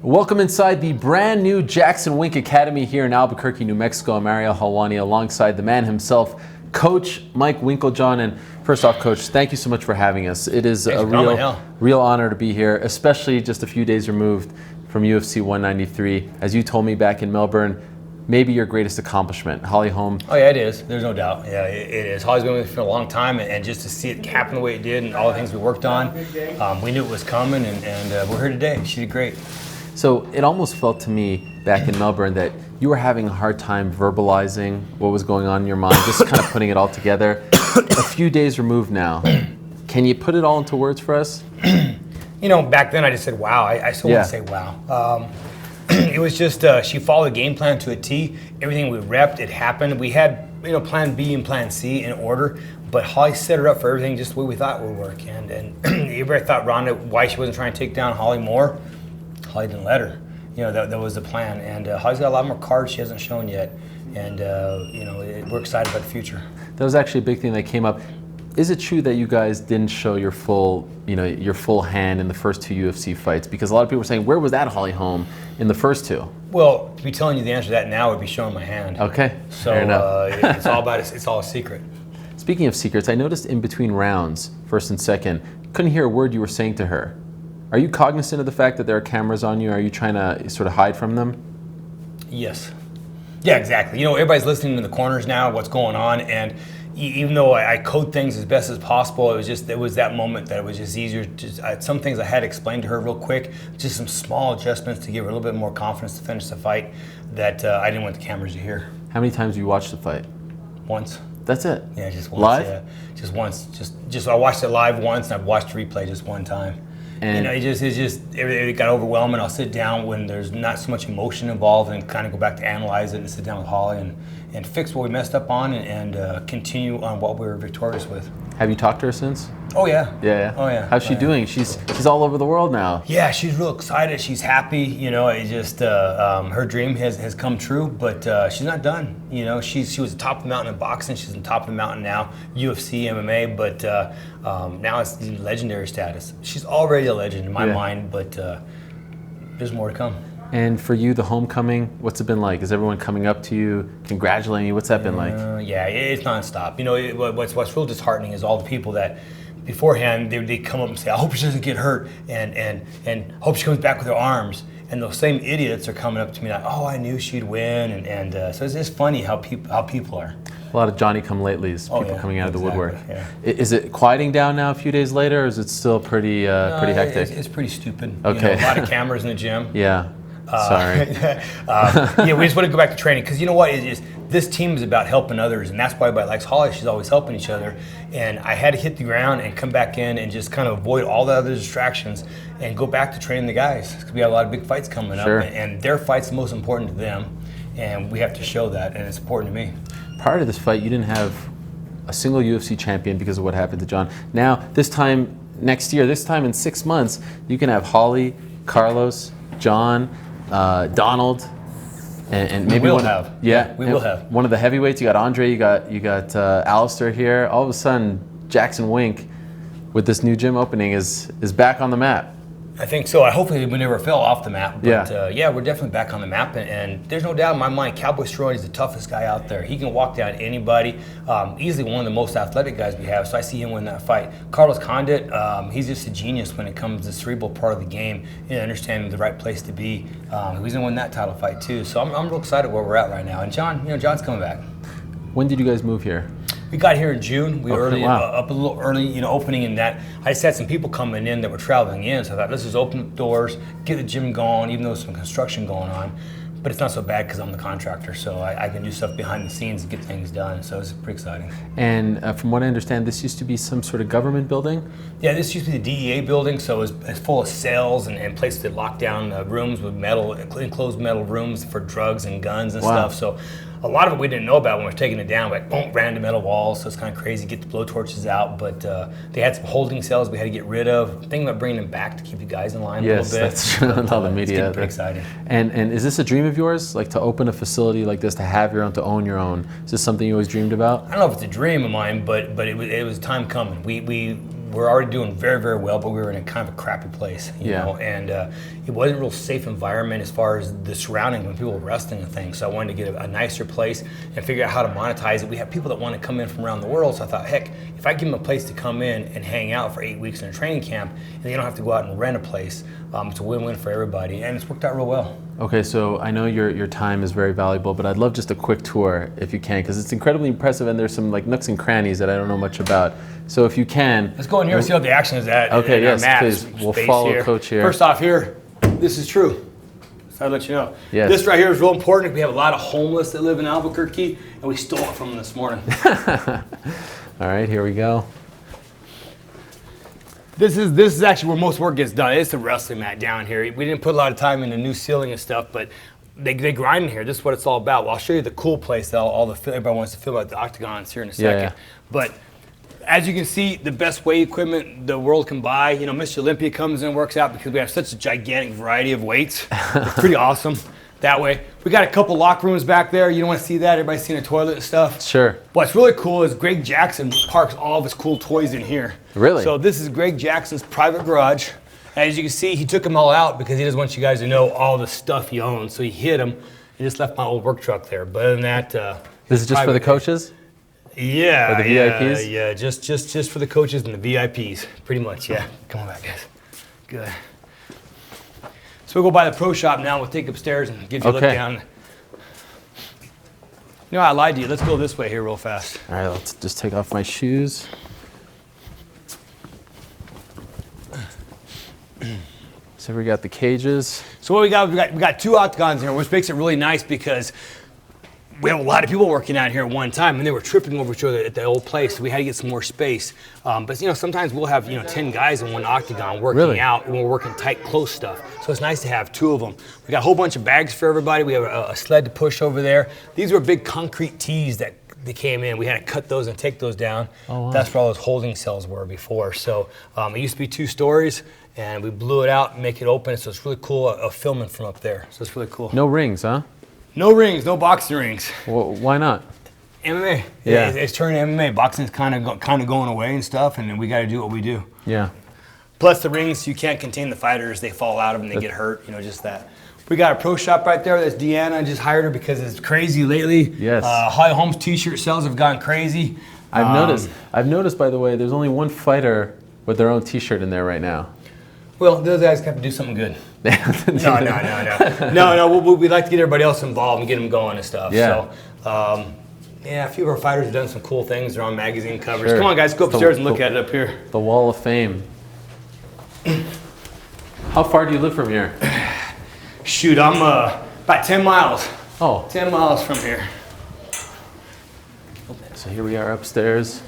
Welcome inside the brand new Jackson Wink Academy here in Albuquerque, New Mexico. I'm Ariel Helwani alongside the man himself, Coach Mike Winkeljohn. And first off, Coach, thank you so much for having us. It is a real honor to be here, especially just a few days removed from UFC 193. As you told me back in Melbourne, maybe your greatest accomplishment, Holly Holm. Oh yeah, it is. There's no doubt. Yeah, it is. Holly's been with me for a long time, and just to see it happen the way it did and all the things we worked on, we knew it was coming, and we're here today. She did great. So it almost felt to me back in Melbourne that you were having a hard time verbalizing what was going on in your mind, just kind of putting it all together. A few days removed now, can you put it all into words for us? You know, back then I just said wow. I still want to say wow. It was just she followed the game plan to a T. Everything we repped, it happened. We had plan B and plan C in order, but Holly set her up for everything just the way we thought it would work. And everybody thought Ronda, why she wasn't trying to take down Holly more. Holly didn't let her. That was the plan. And Holly's got a lot more cards she hasn't shown yet. And we're excited about the future. That was actually a big thing that came up. Is it true that you guys didn't show your full hand in the first two UFC fights? Because a lot of people were saying, where was that Holly Holm in the first two? Well, to be telling you the answer to that now would be showing my hand. Okay. So it's all a secret. Speaking of secrets, I noticed in between rounds, first and second, couldn't hear a word you were saying to her. Are you cognizant of the fact that there are cameras on you? Are you trying to sort of hide from them? Yes. Yeah, exactly. Everybody's listening in the corners now, what's going on, and even though I code things as best as possible, it was that moment that it was just easier. Some things I had to explain to her real quick, just some small adjustments to give her a little bit more confidence to finish the fight that I didn't want the cameras to hear. How many times have you watched the fight? Once. That's it? Yeah, just once. Live? Yeah, just once. Just I watched it live once, and I've watched the replay just one time. And it got overwhelming. I'll sit down when there's not so much emotion involved and kind of go back to analyze it and sit down with Holly and fix what we messed up on and continue on what we were victorious with. Have you talked to her since? Oh yeah. Yeah. Oh yeah. How's she doing? She's all over the world now. Yeah, she's real excited. She's happy. Her dream has come true, but she's not done. She was top of the mountain in boxing. She's on top of the mountain now, UFC, MMA, but now it's legendary status. She's already a legend in my mind, but there's more to come. And for you, the homecoming, what's it been like? Is everyone coming up to you, congratulating you? What's that been like? Yeah, it's nonstop. What's real disheartening is all the people that beforehand they come up and say, I hope she doesn't get hurt and hope she comes back with her arms. And those same idiots are coming up to me like, oh, I knew she'd win. So it's just funny how people are. A lot of Johnny-come-latelys, people coming out of the woodwork. Yeah. Is it quieting down now a few days later, or is it still pretty hectic? It's pretty stupid. Okay. A lot of cameras in the gym. Yeah. Sorry. We just want to go back to training because you know what? This team is about helping others, and that's why everybody likes Holly. She's always helping each other. And I had to hit the ground and come back in and just kind of avoid all the other distractions and go back to training the guys because we have a lot of big fights coming up, and their fight's the most important to them, and we have to show that, and it's important to me. Prior to this fight, you didn't have a single UFC champion because of what happened to John. Now, this time next year, this time in 6 months, you can have Holly, Carlos, John, Donald, and maybe we will have. Yeah, we will have one of the heavyweights. You got Andre, you got Alistair here. All of a sudden, Jackson Wink, with this new gym opening, is back on the map. I think so. Hopefully we never fell off the map. But we're definitely back on the map. And there's no doubt in my mind, Cowboy Steroid is the toughest guy out there. He can walk down anybody. Easily one of the most athletic guys we have. So I see him win that fight. Carlos Condit, he's just a genius when it comes to the cerebral part of the game and understanding the right place to be. He's going to win that title fight too. So I'm real excited where we're at right now. And John's coming back. When did you guys move here? We got here in June. We were Wow. up a little early, opening in that. I just had some people coming in that were traveling in, so I thought, let's just open the doors, get the gym going, even though there's some construction going on. But it's not so bad because I'm the contractor, so I can do stuff behind the scenes and get things done. So it's pretty exciting. And from what I understand, this used to be some sort of government building? Yeah, this used to be the DEA building, so it's full of cells and places that lock down rooms with enclosed metal rooms for drugs and guns and stuff. So a lot of it we didn't know about when we were taking it down, like boom, ran into metal walls, so it's kind of crazy, get the blowtorches out, but they had some holding cells we had to get rid of. Thinking about bringing them back to keep the guys in line a little bit. Yes, that's true. All the media. It's pretty exciting. And is this a dream of yours, like to open a facility like this, to have your own, to own your own? Is this something you always dreamed about? I don't know if it's a dream of mine, but it was time coming. We we're already doing very, very well, but we were in a kind of a crappy place, you know, and it wasn't a real safe environment as far as the surroundings when people were wrestling and things. So I wanted to get a nicer place and figure out how to monetize it. We have people that want to come in from around the world, so I thought, heck, if I give them a place to come in and hang out for 8 weeks in a training camp, and they don't have to go out and rent a place, it's a win-win for everybody, and it's worked out real well. Okay, so I know your time is very valuable, but I'd love just a quick tour if you can, because it's incredibly impressive, and there's some like nooks and crannies that I don't know much about. So if you can, let's go in here and see what the action is at. Okay, in yes, our please. We'll follow here. Coach here. First off, here, this is true. So I'll let you know. Yes. This right here is real important. We have a lot of homeless that live in Albuquerque, and we stole it from them this morning. All right, here we go. This is actually where most work gets done. It's the wrestling mat down here. We didn't put a lot of time into new ceiling and stuff, but they grind in here. This is what it's all about. Well, I'll show you the cool place that everybody wants to film at the octagons here in a second. Yeah. But as you can see, the best weight equipment the world can buy. You know, Mr. Olympia comes in and works out because we have such a gigantic variety of weights. It's pretty awesome that way. We got a couple locker rooms back there. You don't want to see that. Everybody's seeing a toilet and stuff. Sure. What's really cool is Greg Jackson parks all of his cool toys in here. Really? So this is Greg Jackson's private garage. As you can see, he took them all out because he doesn't want you guys to know all the stuff he owns. So he hid them and just left my old work truck there. But other than that, this is just for the coaches? Yeah. For the VIPs? Yeah, just for the coaches and the VIPs, pretty much, yeah. Come on back, guys. Good. So we'll go by the pro shop now. We'll take upstairs and give you a look down. You know, I lied to you. Let's go this way here real fast. All right, let's just take off my shoes. So we got the cages. So what we got 2 octagons here, which makes it really nice because we have a lot of people working out here at one time, and they were tripping over each other at the old place. So we had to get some more space. But you know, sometimes we'll have 10 guys in one octagon working out, and we're working tight, close stuff. So it's nice to have 2 of them. We got a whole bunch of bags for everybody. We have a sled to push over there. These were big concrete tees that they came in. We had to cut those and take those down. Oh, wow. That's where all those holding cells were before. So it used to be 2 stories, and we blew it out and make it open. So it's really cool filming from up there. So it's really cool. No rings, huh? No rings, no boxing rings. Well, why not? MMA. Yeah. It's turning MMA. Boxing's kind of going away and stuff, and we got to do what we do. Yeah. Plus the rings, you can't contain the fighters. They fall out of them, they get hurt. Just that. We got a pro shop right there. That's Deanna. I just hired her because it's crazy lately. Yes. Holly Holm's t-shirt sales have gone crazy. I've noticed, by the way, there's only one fighter with their own t-shirt in there right now. Well, those guys have to do something good. No. We'd like to get everybody else involved and get them going and stuff. Yeah. So, a few of our fighters have done some cool things. They're on magazine covers. Sure. Come on, guys, go upstairs and look at it up here. The Wall of Fame. How far do you live from here? Shoot, I'm about 10 miles. Oh. 10 miles from here. So here we are upstairs.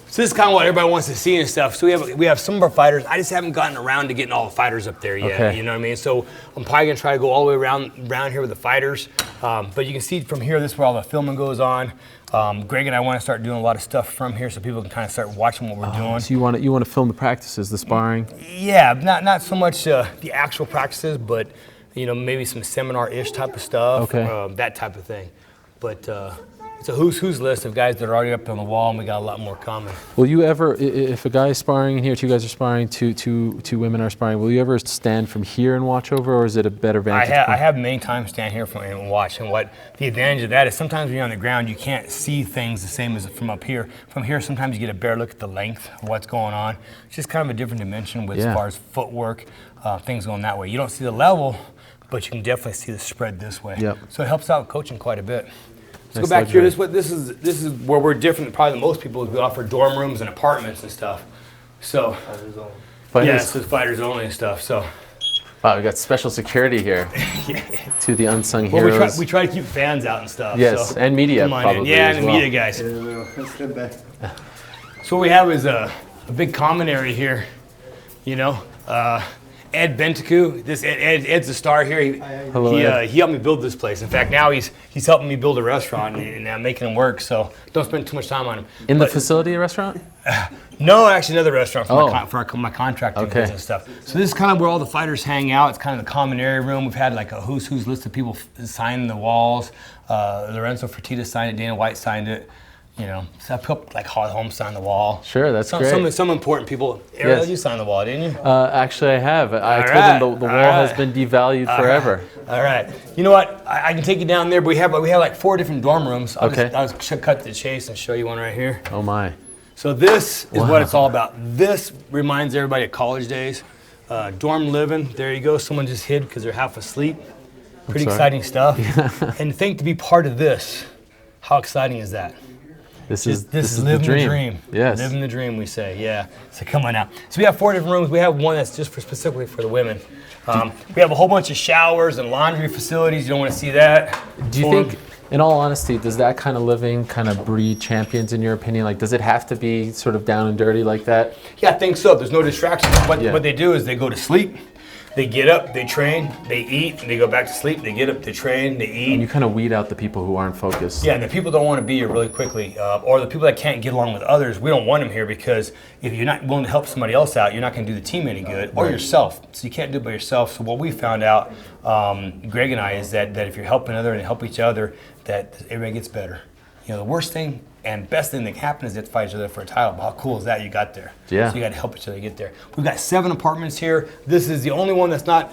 So this is kind of what everybody wants to see and stuff. So we have some of our fighters. I just haven't gotten around to getting all the fighters up there yet. Okay. You know what I mean? So I'm probably gonna try to go all the way around here with the fighters. But you can see from here, this is where all the filming goes on. Greg and I want to start doing a lot of stuff from here so people can kind of start watching what we're doing. So you want to film the practices, the sparring? Yeah, not so much the actual practices, but maybe some seminar-ish type of stuff. Okay. That type of thing. But it's a who's list of guys that are already up on the wall, and we got a lot more coming. Will you ever, if a guy is sparring in here, 2 guys are sparring, two women are sparring, will you ever stand from here and watch over, or is it a better vantage point? I have many times stand here and watch, and what the advantage of that is sometimes when you're on the ground, you can't see things the same as from up here. From here, sometimes you get a better look at the length of what's going on. It's just kind of a different dimension as far as footwork, things going that way. You don't see the level, but you can definitely see the spread this way. Yep. So it helps out coaching quite a bit. Let's Nice go back here. luxury. This is where we're different probably than most people. Is we offer dorm rooms and apartments and stuff. So Fighters. yeah, it's fighters only and stuff. So wow, we got special security here. To the unsung well, heroes. we try to keep fans out and stuff. Yes, so. and media Come on in. probably Yeah, as and the well. media guys. Let's get back. So what we have is a big common area here. Ed Benticu, Ed's the star here. Hello, Ed. He helped me build this place. In fact, now he's helping me build a restaurant and I'm making him work. So don't spend too much time on him. In the facility restaurant? No, actually another restaurant for Oh. my contracting Okay. business stuff. So this is kind of where all the fighters hang out. It's kind of the common area room. We've had like a who's list of people signing the walls. Lorenzo Fertitta signed it. Dana White signed it. You know, so I put like Holly Holm sign the wall. Sure, that's great. Some important people. Ariel, Yes. you signed the wall, didn't you? Actually, I have. I told right. them the wall has been devalued forever. All right. You know what? I can take you down there, but we have like 4 different dorm rooms. I'll just cut to the chase and show you one right here. Oh my. So this is what it's all about. This reminds everybody of college days. Dorm living. There you go. Someone just hid because they're half asleep. Pretty exciting stuff. And to think to be part of this, how exciting is that? This is living the dream. Yes. Living the dream, we say. Yeah. So come on out. So we have 4 different rooms. We have one that's just specifically for the women. We have a whole bunch of showers and laundry facilities. You don't want to see that. Do you think, in all honesty, does that kind of living kind of breed champions in your opinion? Like, does it have to be sort of down and dirty like that? Yeah, I think so. There's no distractions. What they do is they go to sleep. They get up, they train, they eat, and they go back to sleep. They get up, they train, they eat. And you kind of weed out the people who aren't focused. Yeah, and the people don't want to be here really quickly, or the people that can't get along with others. We don't want them here because if you're not willing to help somebody else out, you're not going to do the team any good, or yourself. So you can't do it by yourself. So what we found out, Greg and I, is that if you're helping others and help each other, that everybody gets better. You know, the worst thing and best thing that can happen is they have to fight each other for a title. But how cool is that you got there? Yeah. So you got to help each other get there. We've got 7 apartments here. This is the only one that's not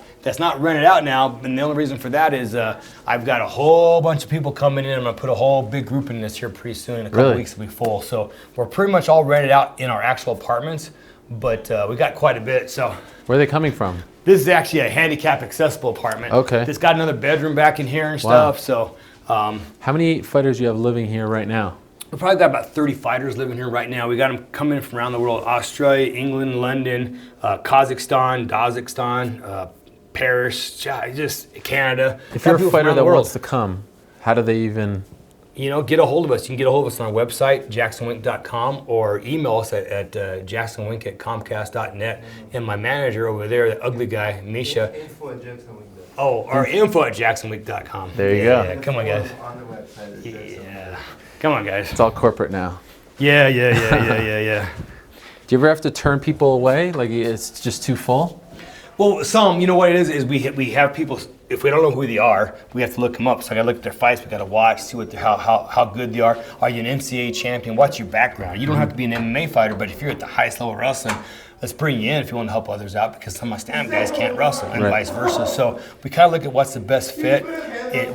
rented out now. And the only reason for that is I've got a whole bunch of people coming in. I'm going to put a whole big group in this here pretty soon. In a couple weeks it'll be full. So we're pretty much all rented out in our actual apartments. But we got quite a bit. So where are they coming from? This is actually a handicap accessible apartment. Okay. It's got another bedroom back in here and stuff. So. How many fighters do you have living here right now? We've probably got about 30 fighters living here right now. We got them coming in from around the world: Australia, England, London, Kazakhstan, Paris, just Canada. If you're a fighter that wants to come, how do they even? You know, get a hold of us. You can get a hold of us on our website, jacksonwink.com, or email us at jacksonwink@comcast.net. And my manager over there, the ugly guy, Misha. Or info@jacksonwink.com. There you go. Yeah, come on, guys. On the website. Yeah. Come on, guys. It's all corporate now. Yeah. Do you ever have to turn people away? Like it's just too full? Well, you know what it is we have people, if we don't know who they are, we have to look them up. So I got to look at their fights, we got to watch, see how good they are. Are you an MCA champion? What's your background? You don't have to be an MMA fighter, but if you're at the highest level of wrestling, let's bring you in if you want to help others out, because some of my stand-up guys can't wrestle, and vice versa. So we kind of look at what's the best fit.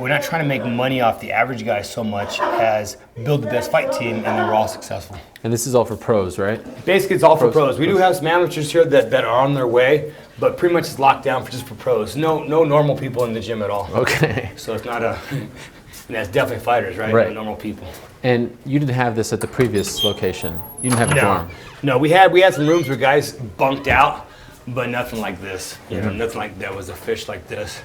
We're not trying to make money off the average guy so much as build the best fight team, and then we're all successful. And this is all for pros, right? Basically, it's all for pros. We do have some amateurs here that are on their way, but pretty much it's locked down just for pros. No normal people in the gym at all. Okay. So it's not and that's definitely fighters, right? Right. No normal people. And you didn't have this at the previous location. You didn't have a dorm. No, we had some rooms where guys bunked out, but nothing like this. You know, nothing like that was a fish like this.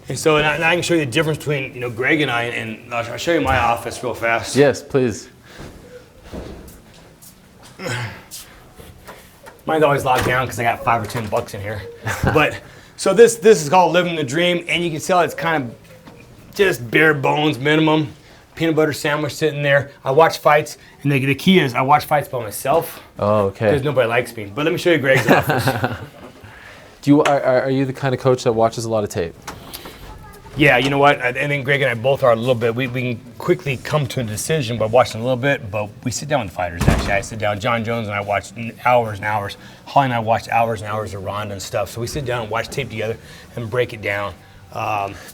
And so now I can show you the difference between Greg and I, and I'll show you my office real fast. Yes, please. Mine's always locked down because I got $5 or $10 in here. But so this is called Living the Dream, and you can tell it's kind of just bare bones minimum. Peanut butter sandwich sitting there. I watch fights, and the key is I watch fights by myself. Oh, okay. Because nobody likes me. But let me show you Greg's office. Are you the kind of coach that watches a lot of tape? Yeah, you know what? I think Greg and I both are a little bit. We can quickly come to a decision by watching a little bit, but we sit down with fighters, actually. I sit down, John Jones and I watch hours and hours. Holly and I watch hours and hours of Ronda and stuff. So we sit down and watch tape together and break it down.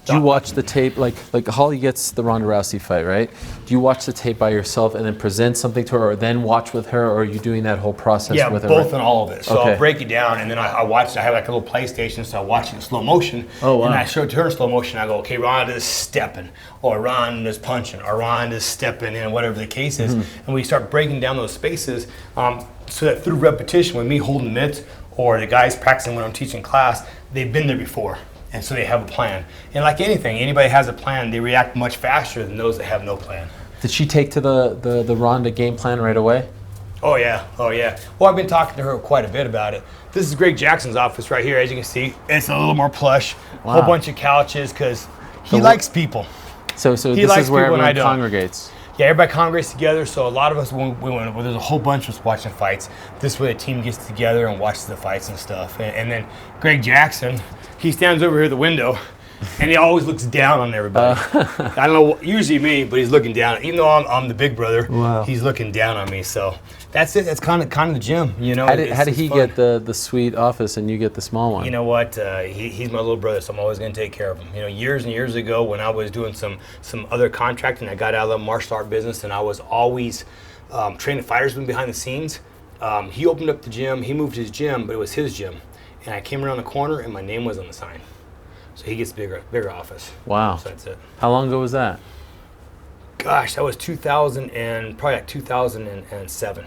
Do you watch the tape, like Holly gets the Ronda Rousey fight, right? Do you watch the tape by yourself and then present something to her, or then watch with her, or are you doing that whole process with her? Yeah, both and all of it. So Okay. I'll break it down, and then I watch it. I have like a little PlayStation, so I watch it in slow motion. Oh, wow. And I show it to her in slow motion. I go, okay, Ronda's stepping, or Ronda's punching, or Ronda's stepping in, whatever the case is. And we start breaking down those spaces so that through repetition, with me holding mitts, or the guys practicing when I'm teaching class, they've been there before. And so they have a plan. And like anything, anybody has a plan, they react much faster than those that have no plan. Did she take to the Ronda game plan right away? Oh yeah. Well, I've been talking to her quite a bit about it. This is Greg Jackson's office right here, as you can see. It's a little more plush, a whole bunch of couches, because he likes people. So this is where everyone congregates. Yeah, everybody congregates together, so a lot of us, there's a whole bunch of us watching fights. This way the team gets together and watches the fights and stuff. And then Greg Jackson, he stands over here at the window, And he always looks down on everybody. I don't know, usually me, but he's looking down. Even though I'm the big brother, he's looking down on me. So that's it. That's kind of the gym, you know. How did he get the sweet office and you get the small one? You know what? He's my little brother, so I'm always going to take care of him. You know, years and years ago when I was doing some other contracting, I got out of the martial art business, and I was always training fighters behind the scenes. He opened up the gym. He moved his gym, but it was his gym. And I came around the corner, and my name was on the sign. So he gets bigger office. Wow. So that's it. How long ago was that? Gosh, that was 2000 and probably like 2007.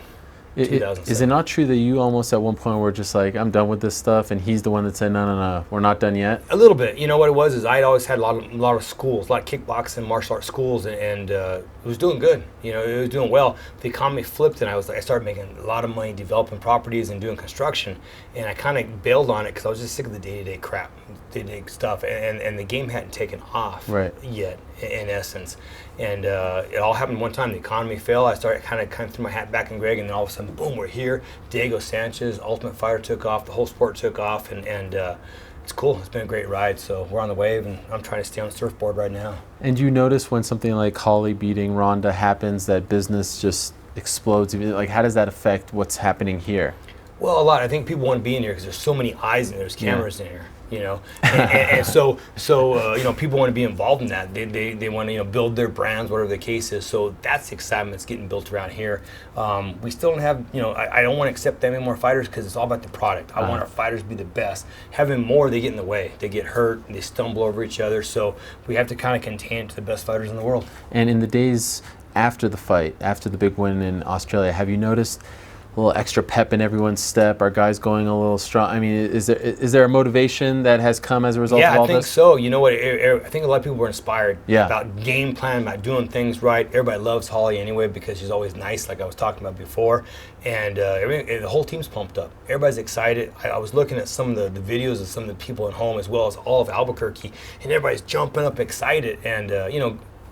Is it not true that you almost at one point were just like, I'm done with this stuff, and he's the one that said, no, we're not done yet? A little bit. You know what it was is I'd always had a lot of schools, a lot of kickboxing, martial arts schools, and it was doing good. You know, it was doing well. The economy flipped, and I started making a lot of money developing properties and doing construction, and I kind of bailed on it because I was just sick of the day-to-day crap, day-to-day stuff, and the game hadn't taken off yet, in essence. And it all happened one time. The economy fell. I started kind of threw my hat back in Greg, and then all of a sudden, boom, we're here. Diego Sanchez, Ultimate Fighter, took off. The whole sport took off, and it's cool. It's been a great ride. So we're on the wave, and I'm trying to stay on the surfboard right now. And you notice when something like Holly beating Ronda happens, that business just explodes? Like, how does that affect what's happening here? Well, a lot. I think people want to be in here because there's so many eyes and there's cameras in here. You know, and so you know, people want to be involved in that. They want to build their brands, whatever the case is. So that's the excitement that's getting built around here. We still don't have, I don't want to accept that many more fighters because it's all about the product. I want our fighters to be the best. Having more, they get in the way. They get hurt. They stumble over each other. So we have to kind of contain to the best fighters in the world. And in the days after the fight, after the big win in Australia, have you noticed a little extra pep in everyone's step? Are guys going a little strong? I mean, is there a motivation that has come as a result of all this? Yeah, I think so. You know what? I think a lot of people were inspired about game plan, about doing things right. Everybody loves Holly anyway because she's always nice, like I was talking about before. And the whole team's pumped up. Everybody's excited. I was looking at some of the videos of some of the people at home as well as all of Albuquerque, and everybody's jumping up excited. And,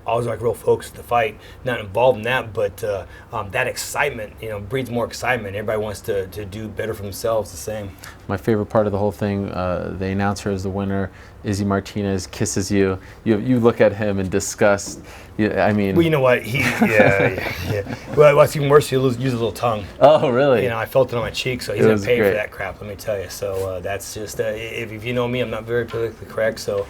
I was like real focused on the fight, not involved in that, but that excitement, breeds more excitement. Everybody wants to do better for themselves, the same. My favorite part of the whole thing, the announcer is the winner, Izzy Martinez, kisses you. You look at him in disgust. I mean, well, you know what? Yeah. Well, what's even worse, he'll use his little tongue. Oh, really? I felt it on my cheek, so he's gonna pay for that crap. Let me tell you. So that's just if you know me, I'm not very politically correct, so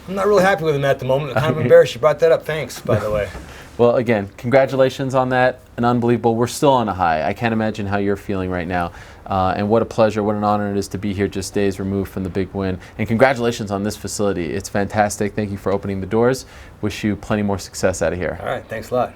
I'm not really happy with him at the moment. I'm kind of embarrassed you brought that up. Thanks, by the way. Well, again, congratulations on that. An unbelievable. We're still on a high. I can't imagine how you're feeling right now. And what a pleasure, what an honor it is to be here just days removed from the big win. And congratulations on this facility. It's fantastic. Thank you for opening the doors. Wish you plenty more success out of here. All right. Thanks a lot.